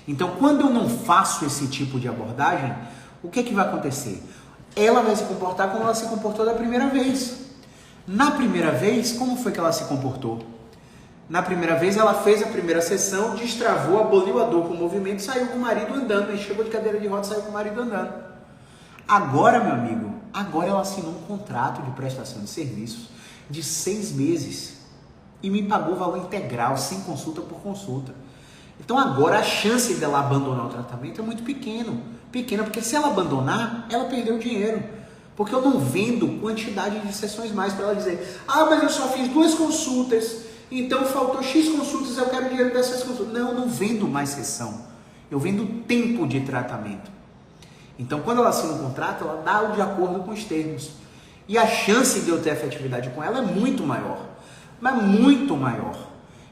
Então, quando eu não faço esse tipo de abordagem, o que é que vai acontecer? Ela vai se comportar como ela se comportou da primeira vez. Na primeira vez, como foi que ela se comportou? Na primeira vez, ela fez a primeira sessão, destravou, aboliu a dor com o movimento, saiu com o marido andando. E chegou de cadeira de rodas, saiu com o marido andando. Agora, meu amigo, Agora ela assinou um contrato de prestação de serviços de 6 meses e me pagou o valor integral, sem consulta por consulta. Então agora a chance dela abandonar o tratamento é muito pequena, porque se ela abandonar, ela perdeu o dinheiro. Porque eu não vendo quantidade de sessões mais para ela dizer, ah, mas eu só fiz 2 consultas, então faltou X consultas, eu quero dinheiro dessas consultas. Não, eu não vendo mais sessão, eu vendo tempo de tratamento. Então quando ela assina um contrato, ela dá o de acordo com os termos. E a chance de eu ter efetividade com ela é muito maior, mas muito maior.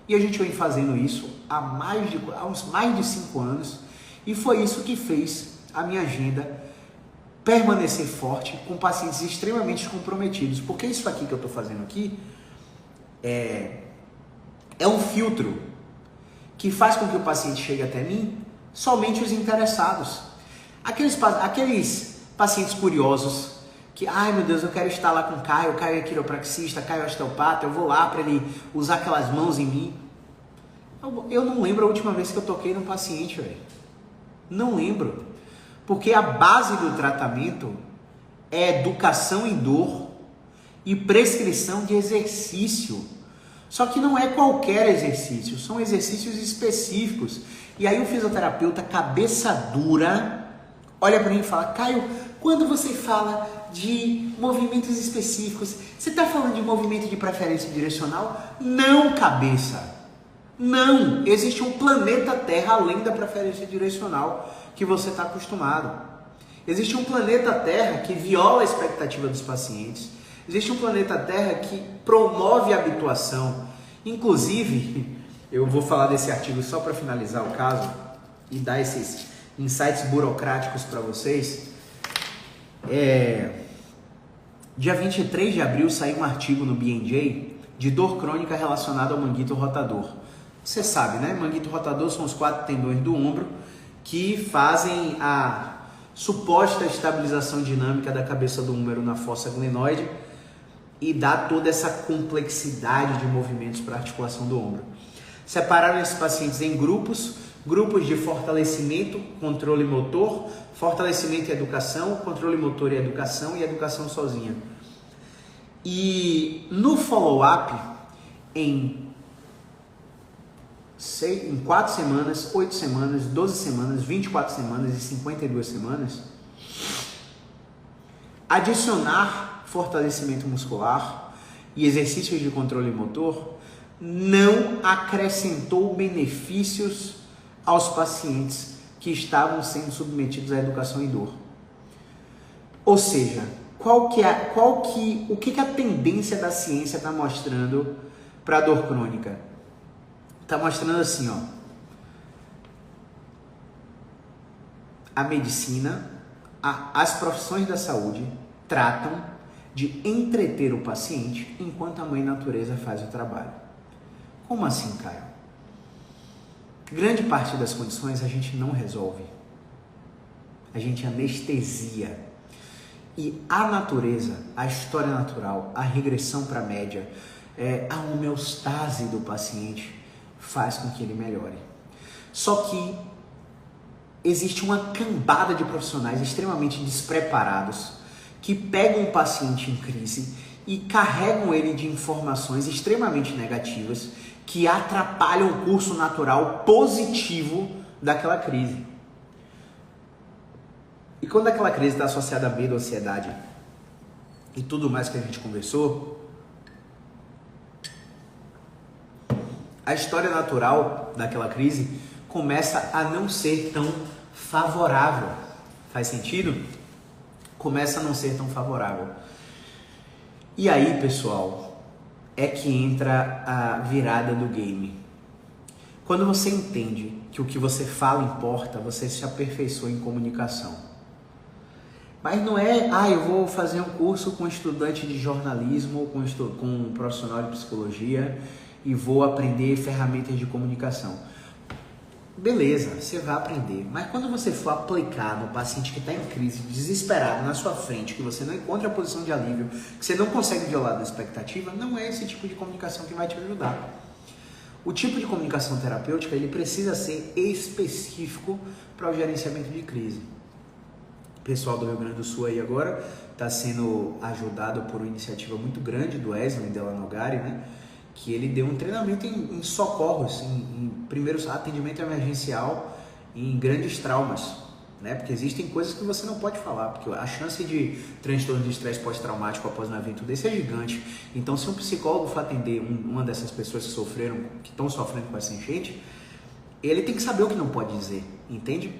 E a gente vem fazendo isso há uns mais de 5 anos, e foi isso que fez a minha agenda permanecer forte com pacientes extremamente comprometidos, porque isso aqui que eu estou fazendo aqui é um filtro que faz com que o paciente chegue até mim somente os interessados. Aqueles pacientes curiosos que, ai meu Deus, eu quero estar lá com o Caio é quiropraxista, Caio é osteopata, eu vou lá para ele usar aquelas mãos em mim. Eu não lembro a última vez que eu toquei no paciente, velho. Não lembro. Porque a base do tratamento é educação em dor e prescrição de exercício. Só que não é qualquer exercício, são exercícios específicos. E aí o fisioterapeuta cabeça dura olha para mim e fala, Caio, quando você fala de movimentos específicos, você está falando de movimento de preferência direcional? Não, cabeça. Não, existe um planeta Terra além da preferência direcional que você está acostumado. Existe um planeta Terra que viola a expectativa dos pacientes. Existe um planeta Terra que promove a habituação. Inclusive, eu vou falar desse artigo só para finalizar o caso e dar esses insights burocráticos para vocês. Dia 23 de abril saiu um artigo no BMJ de dor crônica relacionada ao manguito rotador. Você sabe, né? Manguito rotador são os 4 tendões do ombro que fazem a suposta estabilização dinâmica da cabeça do húmero na fossa glenoide e dá toda essa complexidade de movimentos para a articulação do ombro. Separaram esses pacientes em grupos de fortalecimento, controle motor, fortalecimento e educação, controle motor e educação sozinha. E no follow-up, em 4 semanas, 8 semanas, 12 semanas, 24 semanas e 52 semanas, adicionar fortalecimento muscular e exercícios de controle motor não acrescentou benefícios aos pacientes que estavam sendo submetidos à educação em dor. Ou seja, o que a tendência da ciência está mostrando para a dor crônica? Está mostrando assim, ó, a medicina, as profissões da saúde tratam de entreter o paciente enquanto a mãe natureza faz o trabalho. Como assim, Caio? Grande parte das condições a gente não resolve, a gente anestesia. E a natureza, a história natural, a regressão para a média, a homeostase do paciente faz com que ele melhore. Só que existe uma cambada de profissionais extremamente despreparados que pegam o paciente em crise e carregam ele de informações extremamente negativas que atrapalham o curso natural positivo daquela crise. E quando aquela crise está associada a medo, ansiedade e tudo mais que a gente conversou, a história natural daquela crise começa a não ser tão favorável. Faz sentido? Começa a não ser tão favorável. E aí, pessoal, é que entra a virada do game. Quando você entende que o que você fala importa, você se aperfeiçoa em comunicação. Mas não é, eu vou fazer um curso com estudante de jornalismo, com um profissional de psicologia e vou aprender ferramentas de comunicação. Beleza, você vai aprender. Mas quando você for aplicar no paciente que está em crise, desesperado, na sua frente, que você não encontra a posição de alívio, que você não consegue violar da expectativa, não é esse tipo de comunicação que vai te ajudar. O tipo de comunicação terapêutica, ele precisa ser específico para o gerenciamento de crise. pessoal do Rio Grande do Sul aí agora está sendo ajudado por uma iniciativa muito grande do Wesley Delanogari, né? Que ele deu um treinamento em socorros, em primeiro atendimento emergencial em grandes traumas, né? Porque existem coisas que você não pode falar, porque a chance de transtorno de estresse pós-traumático após um evento desse é gigante. Então, se um psicólogo for atender uma dessas pessoas que estão sofrendo com essa enchente, ele tem que saber o que não pode dizer, entende?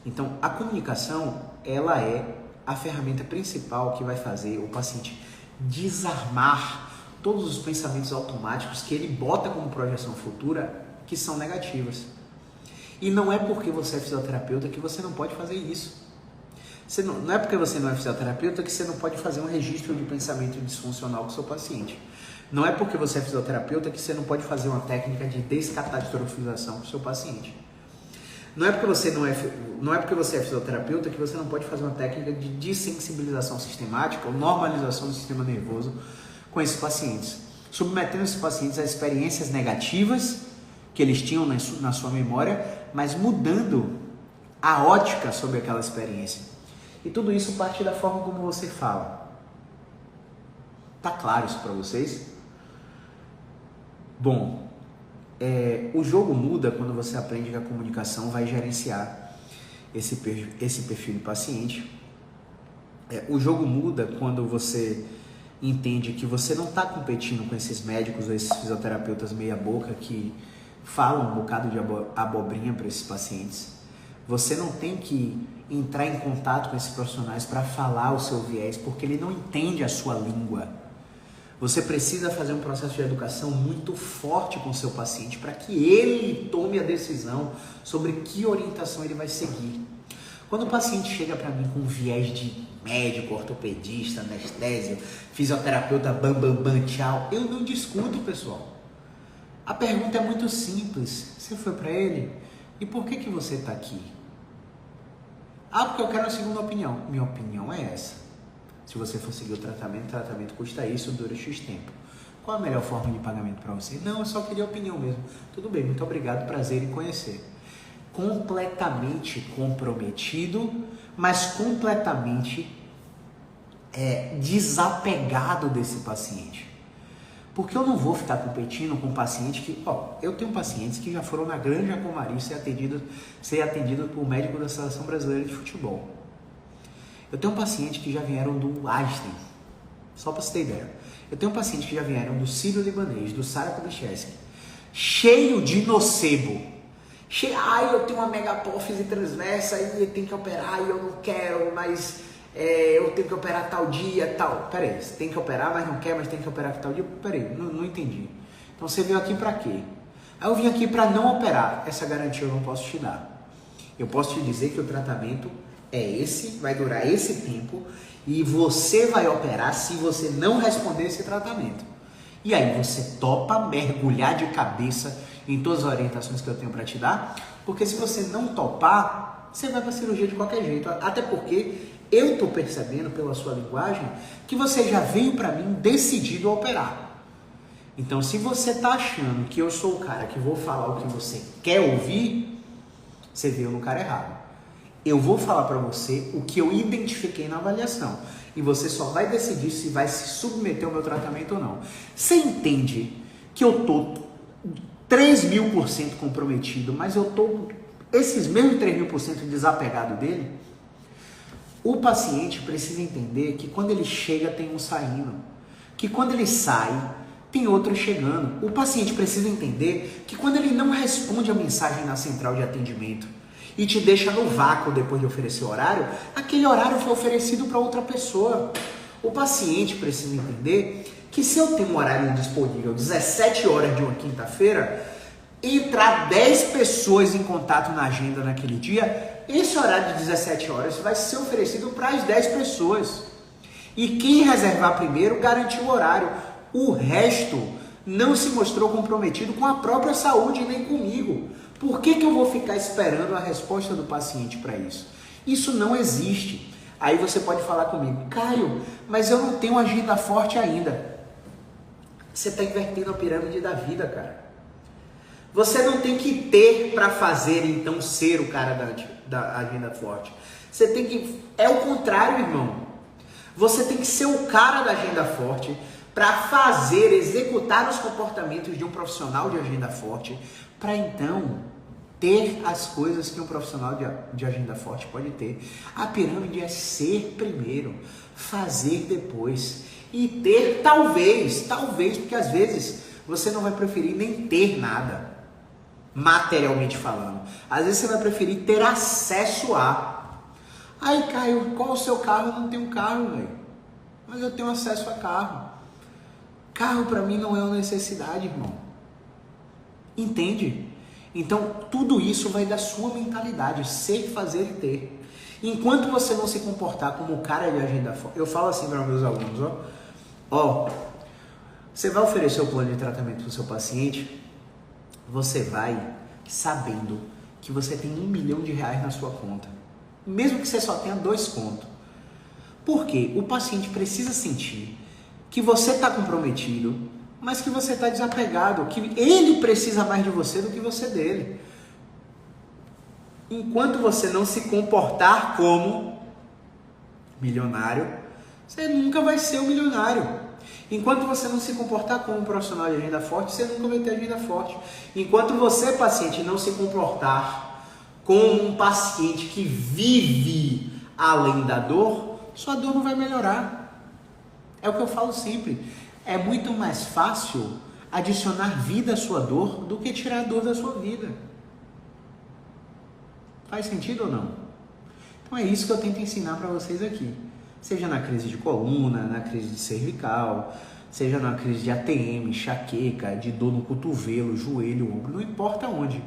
Então, a comunicação, ela é a ferramenta principal que vai fazer o paciente desarmar todos os pensamentos automáticos que ele bota como projeção futura que são negativas. E não é porque você é fisioterapeuta que você não pode fazer isso. Não é porque você não é fisioterapeuta que você não pode fazer um registro de pensamento disfuncional com o seu paciente. Não é porque você é fisioterapeuta que você não pode fazer uma técnica de descatastrofização com o seu paciente. Não é porque você é fisioterapeuta que você não pode fazer uma técnica de dessensibilização sistemática ou normalização do sistema nervoso com esses pacientes, submetendo esses pacientes a experiências negativas que eles tinham na sua memória, mas mudando a ótica sobre aquela experiência. E tudo isso parte da forma como você fala. Tá claro isso para vocês? Bom, o jogo muda quando você aprende que a comunicação vai gerenciar esse perfil de paciente. O jogo muda quando você entende que você não está competindo com esses médicos ou esses fisioterapeutas meia boca que falam um bocado de abobrinha para esses pacientes. Você não tem que entrar em contato com esses profissionais para falar o seu viés, porque ele não entende a sua língua. Você precisa fazer um processo de educação muito forte com o seu paciente para que ele tome a decisão sobre que orientação ele vai seguir. Quando o paciente chega para mim com um viés de médico, ortopedista, anestésio, fisioterapeuta, tchau, eu não discuto, pessoal. A pergunta é muito simples. Você foi para ele? E por que você está aqui? Porque eu quero uma segunda opinião. Minha opinião é essa. Se você for seguir o tratamento custa isso, dura X tempo. Qual a melhor forma de pagamento para você? Não, eu só queria opinião mesmo. Tudo bem, muito obrigado, prazer em conhecer. Completamente comprometido, mas completamente desapegado desse paciente. Porque eu não vou ficar competindo com um paciente que... eu tenho pacientes que já foram na Granja Comari ser atendido por médico da Seleção Brasileira de Futebol. Eu tenho um paciente que já vieram do Einstein, só para você ter ideia. Eu tenho um paciente que já vieram do Sírio-Libanês, do Sara Kubitschek, cheio de nocebo. Eu tenho uma megapófise transversa e tem que operar e eu não quero, mas eu tenho que operar tal dia, tal. Peraí, você tem que operar, mas não quer, mas tem que operar tal dia? Peraí, não entendi. Então você veio aqui para quê? Eu vim aqui para não operar. Essa garantia eu não posso te dar. Eu posso te dizer que o tratamento é esse, vai durar esse tempo e você vai operar se você não responder esse tratamento. E aí você topa mergulhar de cabeça em todas as orientações que eu tenho para te dar, porque se você não topar, você vai para a cirurgia de qualquer jeito. Até porque eu estou percebendo pela sua linguagem que você já veio para mim decidido a operar. Então, se você está achando que eu sou o cara que vou falar o que você quer ouvir, você veio no cara errado. Eu vou falar para você o que eu identifiquei na avaliação. E você só vai decidir se vai se submeter ao meu tratamento ou não. Você entende que eu estou 3.000% comprometido, mas eu estou esses mesmos 3.000% desapegado dele? O paciente precisa entender que quando ele chega tem um saindo. Que quando ele sai, tem outro chegando. O paciente precisa entender que quando ele não responde a mensagem na central de atendimento, e te deixa no vácuo depois de oferecer o horário, aquele horário foi oferecido para outra pessoa. O paciente precisa entender que se eu tenho um horário disponível 17 horas de uma quinta-feira, entrar 10 pessoas em contato na agenda naquele dia, esse horário de 17 horas vai ser oferecido para as 10 pessoas. E quem reservar primeiro garantiu o horário. O resto não se mostrou comprometido com a própria saúde nem comigo. Por que eu vou ficar esperando a resposta do paciente para isso? Isso não existe. Aí você pode falar comigo, Caio, mas eu não tenho agenda forte ainda. Você está invertendo a pirâmide da vida, cara. Você não tem que ter para fazer, então, ser o cara da agenda forte. Você tem que... É o contrário, irmão. Você tem que ser o cara da agenda forte para fazer, executar os comportamentos de um profissional de agenda forte, para então ter as coisas que um profissional de agenda forte pode ter. A pirâmide é ser primeiro, fazer depois e ter talvez, porque às vezes você não vai preferir nem ter nada, materialmente falando. Às vezes você vai preferir ter acesso a... Aí, Caio, qual o seu carro? Eu não tenho carro, velho. Mas eu tenho acesso a carro. Carro para mim não é uma necessidade, irmão. Entende? Então, tudo isso vai da sua mentalidade, ser, fazer e ter. Enquanto você não se comportar como o cara de agenda forte, eu falo assim para meus alunos, ó, você vai oferecer o plano de tratamento para o seu paciente, você vai sabendo que você tem R$1 milhão na sua conta, mesmo que você só tenha 2 contos. Por quê? O paciente precisa sentir que você está comprometido, mas que você está desapegado, que ele precisa mais de você do que você dele. Enquanto você não se comportar como milionário, você nunca vai ser um milionário. Enquanto você não se comportar como um profissional de agenda forte, você nunca vai ter agenda forte. Enquanto você, paciente, não se comportar como um paciente que vive além da dor, sua dor não vai melhorar. É o que eu falo sempre. É muito mais fácil adicionar vida à sua dor do que tirar a dor da sua vida. Faz sentido ou não? Então é isso que eu tento ensinar para vocês aqui. Seja na crise de coluna, na crise de cervical, seja na crise de ATM, enxaqueca, de dor no cotovelo, joelho, ombro, não importa onde.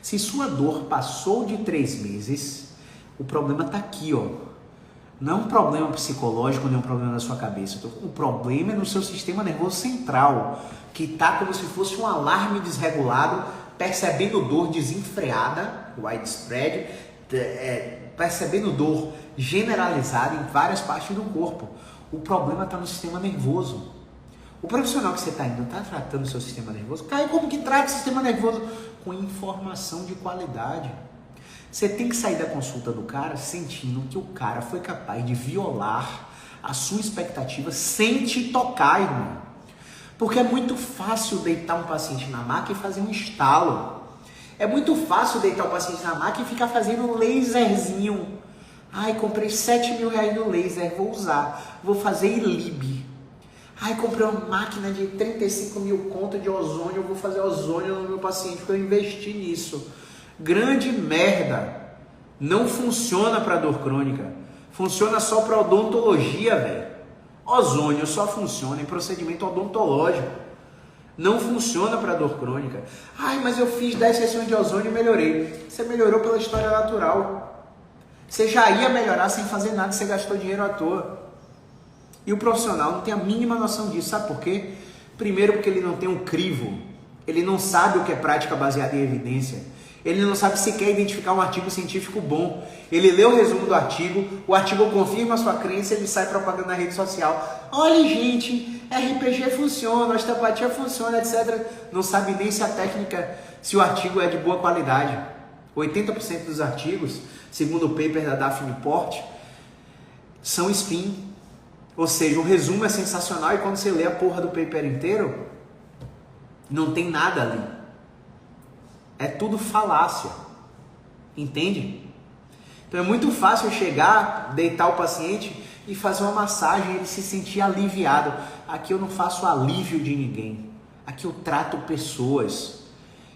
Se sua dor passou de 3 meses, o problema está aqui, ó. Não é um problema psicológico, nem um problema na sua cabeça. O problema é no seu sistema nervoso central, que está como se fosse um alarme desregulado, percebendo dor desenfreada, widespread, percebendo dor generalizada em várias partes do corpo. O problema está no sistema nervoso. O profissional que você está indo está tratando o seu sistema nervoso? Cai, como que trata o sistema nervoso? Com informação de qualidade. Você tem que sair da consulta do cara sentindo que o cara foi capaz de violar a sua expectativa sem te tocar, irmão. Porque é muito fácil deitar um paciente na maca e fazer um estalo. É muito fácil deitar o paciente na maca e ficar fazendo um laserzinho. Ai, comprei R$7.000 no laser, vou usar. Vou fazer ILIB. Ai, comprei uma máquina de 35 mil conto de ozônio, eu vou fazer ozônio no meu paciente, porque eu investi nisso. Grande merda. Não funciona para dor crônica. Funciona só para odontologia, velho. Ozônio só funciona em procedimento odontológico. Não funciona para dor crônica. Ai, mas eu fiz 10 sessões de ozônio e melhorei. Você melhorou pela história natural. Você já ia melhorar sem fazer nada, você gastou dinheiro à toa. E o profissional não tem a mínima noção disso. Sabe por quê? Primeiro porque ele não tem um crivo. Ele não sabe o que é prática baseada em evidência. Ele não sabe sequer identificar um artigo científico bom. Ele lê o resumo do artigo, o artigo confirma a sua crença, ele sai propagando na rede social. Olha, gente, RPG funciona, osteopatia funciona, etc. Não sabe nem se a técnica, se o artigo é de boa qualidade. 80% dos artigos, segundo o paper da Daphne Port, são spin. Ou seja, o resumo é sensacional e quando você lê a porra do paper inteiro, não tem nada ali. É tudo falácia. Entende? Então é muito fácil chegar, deitar o paciente e fazer uma massagem e ele se sentir aliviado. Aqui eu não faço alívio de ninguém. Aqui eu trato pessoas.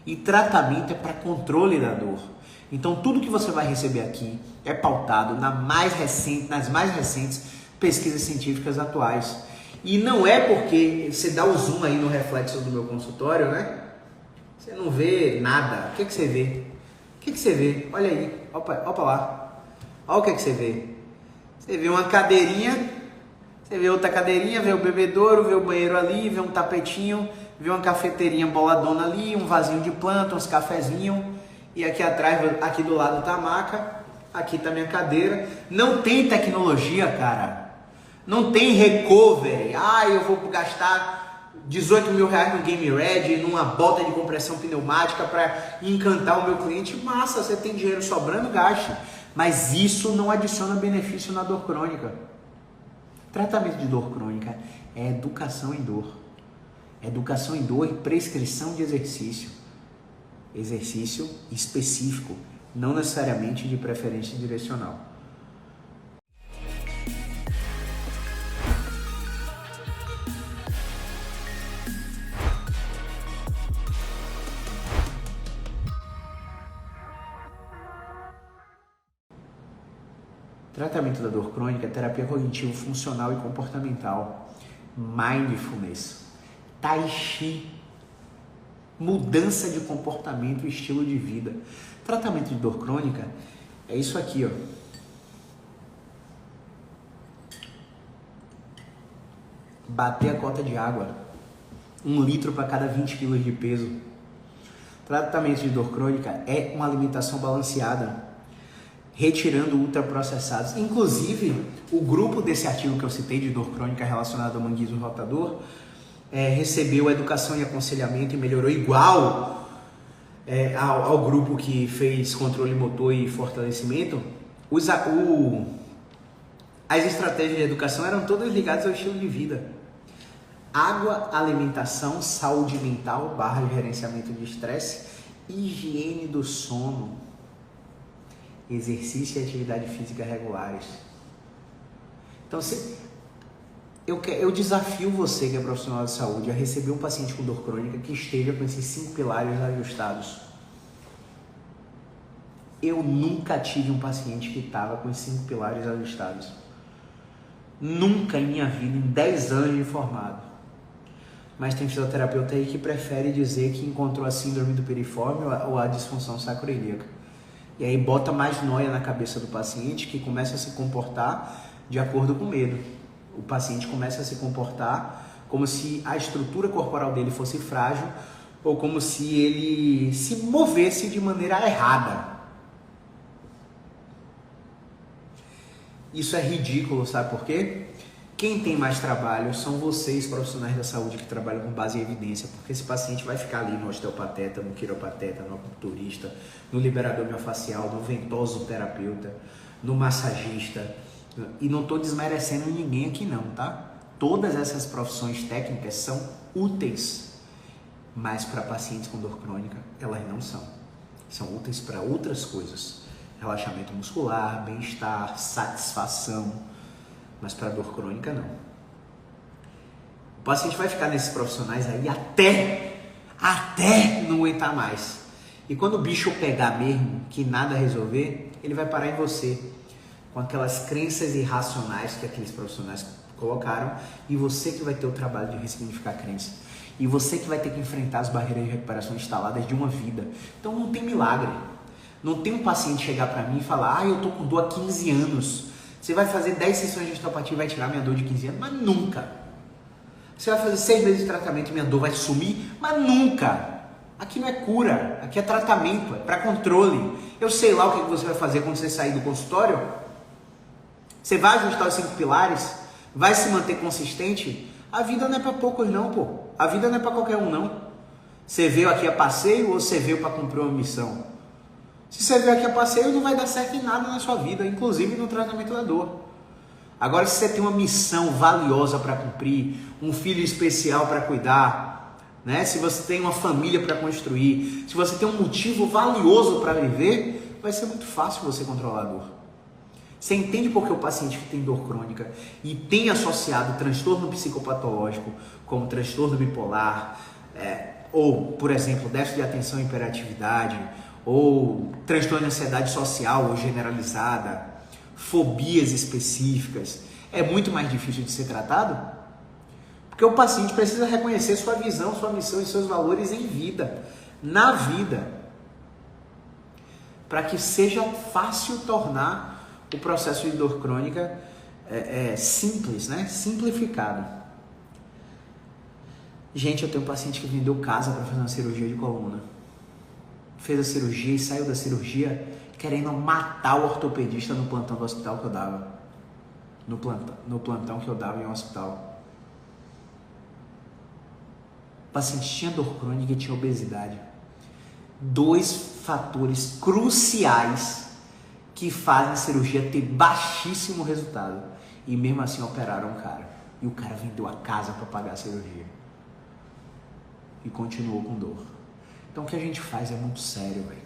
E tratamento é para controle da dor. Então tudo que você vai receber aqui é pautado nas mais recentes pesquisas científicas atuais. E não é porque você dá o zoom aí no reflexo do meu consultório, né? Você não vê nada. O que você vê? O que você vê? Olha aí. Opa lá. Olha o que você vê. Você vê uma cadeirinha, você vê outra cadeirinha, vê o bebedouro, vê o banheiro ali, vê um tapetinho, vê uma cafeteirinha boladona ali, um vasinho de planta, uns cafezinhos. E aqui atrás, aqui do lado tá a maca, aqui tá minha cadeira. Não tem tecnologia, cara. Não tem recovery. Ah, eu vou gastar 18 mil reais no Game Ready, numa bota de compressão pneumática para encantar o meu cliente. Massa, você tem dinheiro sobrando, gaste. Mas isso não adiciona benefício na dor crônica. Tratamento de dor crônica é educação em dor. Educação em dor e prescrição de exercício. Exercício específico, não necessariamente de preferência direcional. Tratamento da dor crônica, terapia cognitivo-funcional e comportamental, mindfulness, tai chi, mudança de comportamento e estilo de vida. Tratamento de dor crônica é isso aqui, ó. Bater a cota de água, 1 litro para cada 20 quilos de peso. Tratamento de dor crônica é uma alimentação balanceada, retirando ultraprocessados. Inclusive, o grupo desse artigo que eu citei de dor crônica relacionada ao manguismo rotador recebeu educação e aconselhamento e melhorou igual ao grupo que fez controle motor e fortalecimento. As estratégias de educação eram todas ligadas ao estilo de vida. Água, alimentação, saúde mental, gerenciamento de estresse, higiene do sono, exercício e atividade física regulares. Então, eu desafio você que é profissional de saúde a receber um paciente com dor crônica que esteja com esses 5 pilares ajustados. Eu nunca tive um paciente que estava com esses 5 pilares ajustados. Nunca em minha vida, em 10 anos de formado. Mas tem fisioterapeuta aí que prefere dizer que encontrou a síndrome do piriforme ou a disfunção sacroiliaca. E aí bota mais nóia na cabeça do paciente, que começa a se comportar de acordo com medo. O paciente começa a se comportar como se a estrutura corporal dele fosse frágil ou como se ele se movesse de maneira errada. Isso é ridículo, sabe por quê? Quem tem mais trabalho são vocês, profissionais da saúde, que trabalham com base em evidência, porque esse paciente vai ficar ali no osteopateta, no quiropateta, no acupunturista, no liberador miofascial, no ventosoterapeuta, no massagista. E não estou desmerecendo ninguém aqui não, tá? Todas essas profissões técnicas são úteis, mas para pacientes com dor crônica, elas não são. São úteis para outras coisas. Relaxamento muscular, bem-estar, satisfação. Mas para dor crônica, não. O paciente vai ficar nesses profissionais aí até não aguentar mais. E quando o bicho pegar mesmo, que nada resolver, ele vai parar em você. Com aquelas crenças irracionais que aqueles profissionais colocaram. E você que vai ter o trabalho de ressignificar a crença. E você que vai ter que enfrentar as barreiras de recuperação instaladas de uma vida. Então não tem milagre. Não tem um paciente chegar para mim e falar: eu tô com dor há 15 anos. Você vai fazer 10 sessões de osteopatia e vai tirar minha dor de 15 anos? Mas nunca. Você vai fazer 6 meses de tratamento e minha dor vai sumir? Mas nunca. Aqui não é cura, aqui é tratamento, é para controle. Eu sei lá o que você vai fazer quando você sair do consultório. Você vai ajustar os 5 pilares? Vai se manter consistente? A vida não é para poucos não, pô. A vida não é para qualquer um não. Você veio aqui a passeio ou você veio para cumprir uma missão? Se você veio aqui a passeio, não vai dar certo em nada na sua vida, inclusive no tratamento da dor. Agora, se você tem uma missão valiosa para cumprir, um filho especial para cuidar, né? Se você tem uma família para construir, se você tem um motivo valioso para viver, vai ser muito fácil você controlar a dor. Você entende por que o paciente que tem dor crônica e tem associado transtorno psicopatológico, como transtorno bipolar, ou, por exemplo, déficit de atenção e hiperatividade, ou transtorno de ansiedade social ou generalizada, fobias específicas, é muito mais difícil de ser tratado? Porque o paciente precisa reconhecer sua visão, sua missão e seus valores em vida, na vida, para que seja fácil tornar o processo de dor crônica simples, né? Simplificado. Gente, eu tenho um paciente que vendeu casa para fazer uma cirurgia de coluna. Fez a cirurgia e saiu da cirurgia querendo matar o ortopedista no plantão do hospital que eu dava. No plantão que eu dava em um hospital. O paciente tinha dor crônica e tinha obesidade. 2 fatores cruciais que fazem a cirurgia ter baixíssimo resultado. E mesmo assim operaram o cara. E o cara vendeu a casa para pagar a cirurgia. E continuou com dor. Então o que a gente faz é muito sério, velho.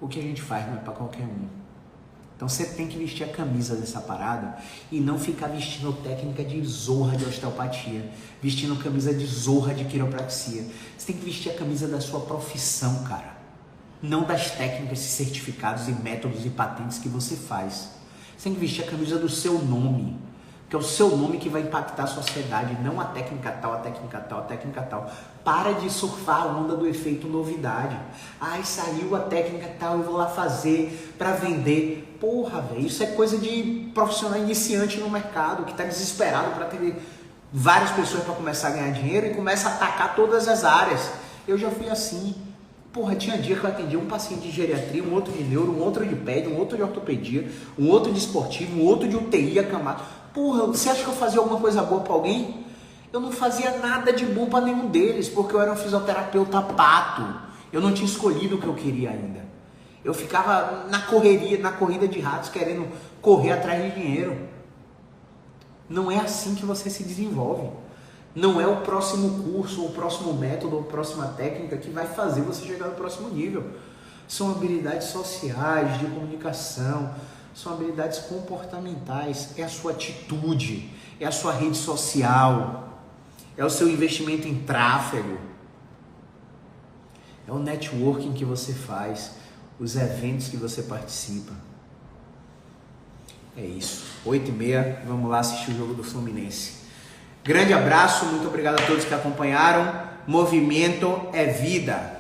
O que a gente faz não é para qualquer um. Então você tem que vestir a camisa dessa parada e não ficar vestindo técnica de zorra de osteopatia, vestindo camisa de zorra de quiropraxia. Você tem que vestir a camisa da sua profissão, cara. Não das técnicas, certificados e métodos e patentes que você faz. Você tem que vestir a camisa do seu nome, que é o seu nome que vai impactar a sociedade, não a técnica tal, a técnica tal, a técnica tal. Para de surfar a onda do efeito novidade. Ai, saiu a técnica tal, eu vou lá fazer para vender. Porra, velho, isso é coisa de profissional iniciante no mercado, que tá desesperado para ter várias pessoas para começar a ganhar dinheiro e começa a atacar todas as áreas. Eu já fui assim. Porra, tinha dia que eu atendia um paciente de geriatria, um outro de neuro, um outro de ped, um outro de ortopedia, um outro de esportivo, um outro de UTI acamado. Porra, você acha que eu fazia alguma coisa boa para alguém? Eu não fazia nada de bom para nenhum deles, porque eu era um fisioterapeuta pato. Eu não tinha escolhido o que eu queria ainda. Eu ficava na correria, na corrida de ratos, querendo correr atrás de dinheiro. Não é assim que você se desenvolve. Não é o próximo curso, ou o próximo método, ou a próxima técnica que vai fazer você chegar no próximo nível. São habilidades sociais, de comunicação, são habilidades comportamentais, é a sua atitude, é a sua rede social, é o seu investimento em tráfego, é o networking que você faz, os eventos que você participa. É isso, 8h30, vamos lá assistir o jogo do Fluminense. Grande abraço, muito obrigado a todos que acompanharam. Movimento é vida.